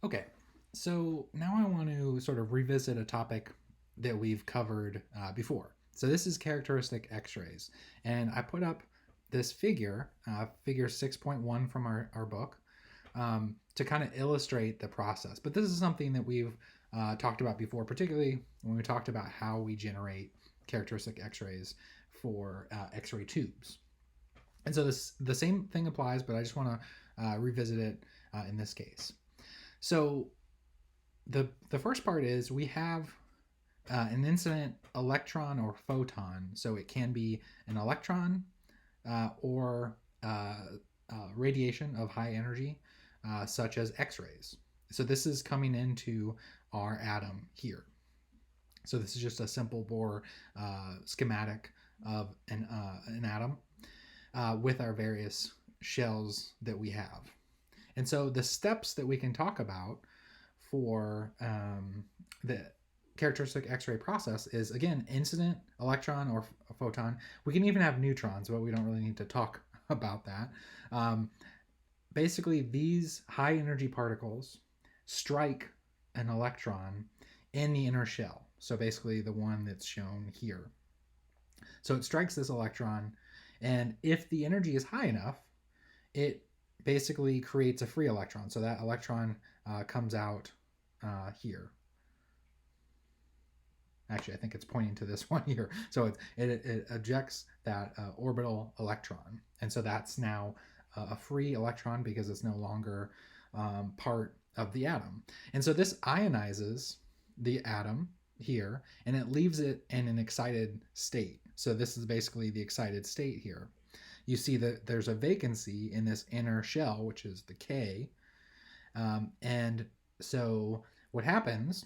Okay, so now I want to sort of revisit a topic that we've covered before. So this is characteristic X-rays, and I put up this figure 6.1 from our book, to kind of illustrate the process. But this is something that we've talked about before, particularly when we talked about how we generate characteristic X-rays for X-ray tubes. And so the same thing applies, but I just want to revisit it in this case. So the first part is we have an incident electron or photon. So it can be an electron or radiation of high energy, such as X-rays. So this is coming into our atom here. So this is just a simple Bohr schematic of an atom with our various shells that we have. And so the steps that we can talk about for the characteristic X-ray process is, again, incident electron or photon. We can even have neutrons, but we don't really need to talk about that. Basically, these high energy particles strike an electron in the inner shell. So basically the one that's shown here. So it strikes this electron, and if the energy is high enough, it basically creates a free electron. So that electron comes out here. Actually, I think it's pointing to this one here. So it ejects that orbital electron. And so that's now a free electron because it's no longer part of the atom. And so this ionizes the atom here, and it leaves it in an excited state. So this is basically the excited state here. You see that there's a vacancy in this inner shell, which is the K. And so what happens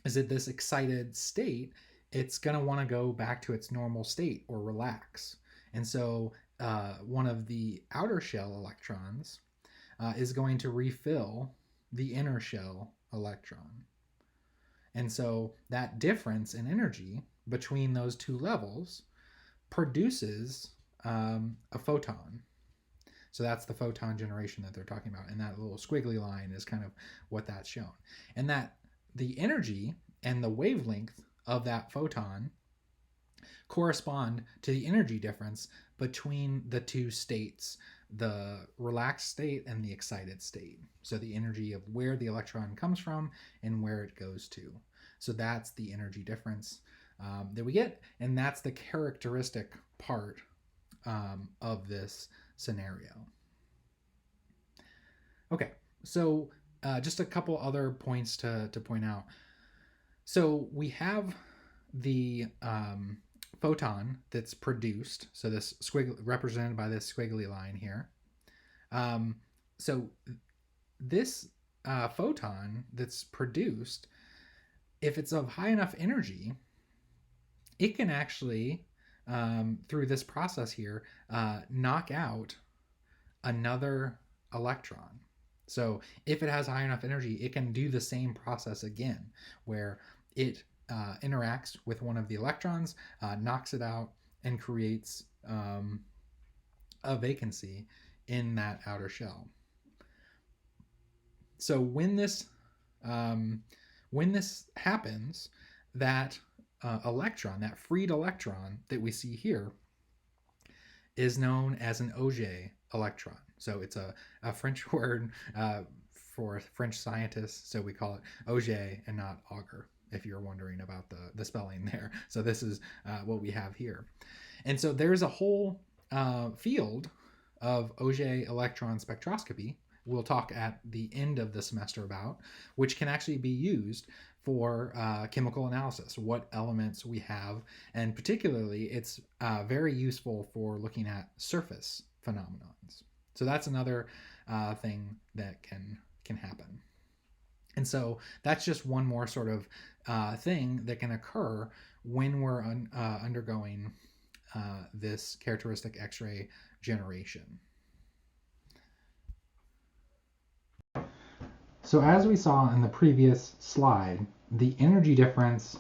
is that this excited state, it's going to want to go back to its normal state or relax. And so one of the outer shell electrons is going to refill the inner shell electron. And so that difference in energy between those two levels produces a photon. So that's the photon generation that they're talking about. And that little squiggly line is kind of what that's shown. And that the energy and the wavelength of that photon correspond to the energy difference between the two states, the relaxed state and the excited state. So the energy of where the electron comes from and where it goes to. So that's the energy difference that we get, and that's the characteristic part of this scenario. Okay, so just a couple other points to point out. So we have the photon that's produced, so this squiggly, represented by this squiggly line here. So this photon that's produced, if it's of high enough energy, it can actually, through this process here, knock out another electron. So if it has high enough energy, it can do the same process again, where it interacts with one of the electrons, knocks it out, and creates a vacancy in that outer shell. So when this happens, that electron, that freed electron that we see here, is known as an Auger electron. So it's a French word for French scientists, so we call it Auger and not Auger, if you're wondering about the spelling there. So this is what we have here. And so there's a whole field of Auger electron spectroscopy we'll talk at the end of the semester about, which can actually be used for chemical analysis, what elements we have, and particularly it's very useful for looking at surface phenomenons. So that's another thing that can happen. And so that's just one more sort of thing that can occur when we're undergoing this characteristic X-ray generation. So as we saw in the previous slide, the energy difference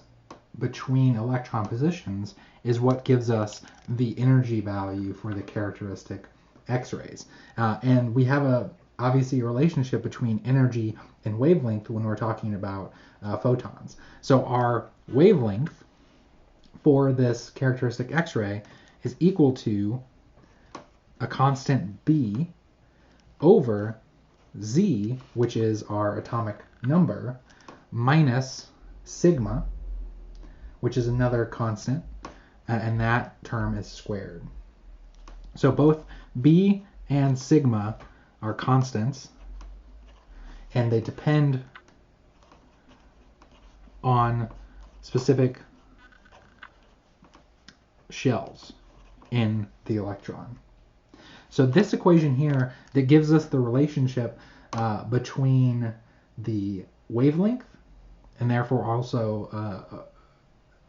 between electron positions is what gives us the energy value for the characteristic X-rays. And we have obviously a relationship between energy and wavelength when we're talking about photons. So our wavelength for this characteristic X-ray is equal to a constant B over Z, which is our atomic number, minus sigma, which is another constant, and that term is squared. So both B and sigma are constants, and they depend on specific shells in the electron. So this equation here that gives us the relationship between the wavelength, and therefore also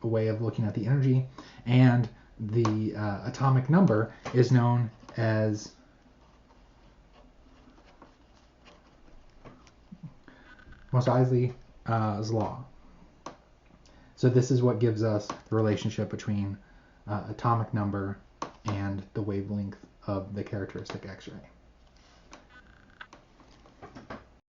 a way of looking at the energy, and the atomic number is known as Mos-Eisley's law. So this is what gives us the relationship between atomic number and the wavelength of the characteristic X-ray.